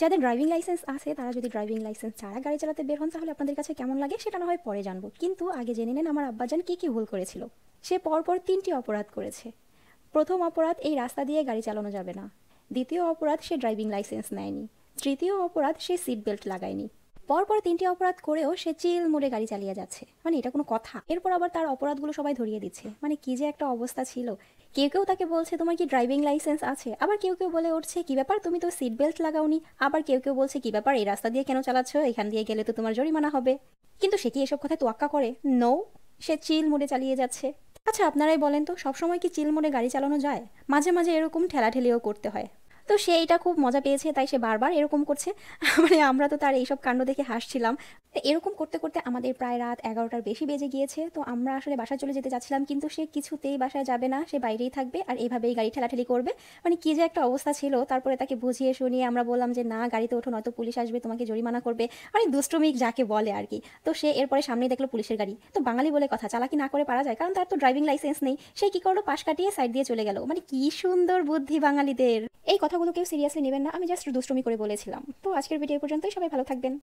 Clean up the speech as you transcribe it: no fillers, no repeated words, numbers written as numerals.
যাদের driving licence আছে তারা যদি ড্রাইভিং লাইসেন্স ছাড়া গাড়ি চালাতে বের হন তাহলে আপনাদের কাছে কেমন লাগে সেটা না হয় পরে জানবো, কিন্তু আগে জেনে নেন আমার আব্বাজান কী কী ভুল করেছিল। সে পরপর 3টি অপরাধ করেছে। প্রথম অপরাধ, এই রাস্তা দিয়ে গাড়ি চালানো যাবে না। দ্বিতীয় অপরাধ, সে ড্রাইভিং লাইসেন্স নেয়নি। তৃতীয় অপরাধ, সে সিট বেল্ট লাগায়নি। পরপর 3টি অপরাধ করেও সে চিল মোড়ে গাড়ি চালিয়ে যাচ্ছে, মানে এটা কোনো কথা? এরপর আবার তার অপরাধগুলো সবাই ধরিয়ে দিচ্ছে, মানে কি যে একটা অবস্থা ছিল। কেউ কেউ তাকে বলছে তোমার কি ড্রাইভিং লাইসেন্স আছে, আবার কেউ কেউ বলে উঠছে কি ব্যাপার তুমি তো সিট বেল্ট লাগাওনি, আবার কেউ কেউ বলছে কি ব্যাপার এই রাস্তা দিয়ে কেন চালাচ্ছ, এখান দিয়ে গেলে তো তোমার জরিমানা হবে। কিন্তু সে কি এসব কথায় তোয়াক্কা করে? নো, সে চিল মোড়ে চালিয়ে যাচ্ছে। আচ্ছা আপনারাই বলেন তো, সবসময় কি চিল মোড়ে গাড়ি চালানো যায়? মাঝে মাঝে এরকম ঠেলাঠেলিও করতে হয়। তো সে এটা খুব মজা পেয়েছে তাই সে বারবার এরকম করছে। মানে আমরা তো তার এইসব কাণ্ড দেখে হাসছিলাম। তো এরকম করতে করতে আমাদের প্রায় রাত 11টার বেশি বেজে গিয়েছে। তো আমরা আসলে বাসায় চলে যেতে চাচ্ছিলাম, কিন্তু সে কিছুতেই বাসায় যাবে না, সে বাইরেই থাকবে আর এভাবেই গাড়ি ঠেলাঠেলি করবে। মানে কি যে একটা অবস্থা ছিল। তারপরে তাকে বুঝিয়ে শুনিয়ে আমরা বললাম যে না গাড়িতে ওঠো, নয়তো পুলিশ আসবে তোমাকে জরিমানা করবে, মানে দুষ্টুমি যাকে বলে আর কি। তো সে এরপরে সামনেই দেখলো পুলিশের গাড়ি। তো বাঙালি বলে কথা, চালাকি না করে পারা যায়, কারণ তার তো ড্রাইভিং লাইসেন্স নেই। সে কি করলো, পাশ কাটিয়ে সাইড দিয়ে চলে গেল। মানে কি সুন্দর বুদ্ধি বাঙালিদের। এই কথাগুলো কেউ সিরিয়াসলি নেবেন না, আমি জাস্ট দুষ্টুমি করে বলেছিলাম। তো আজকের ভিডিও পর্যন্তই, সবাই ভালো থাকবেন।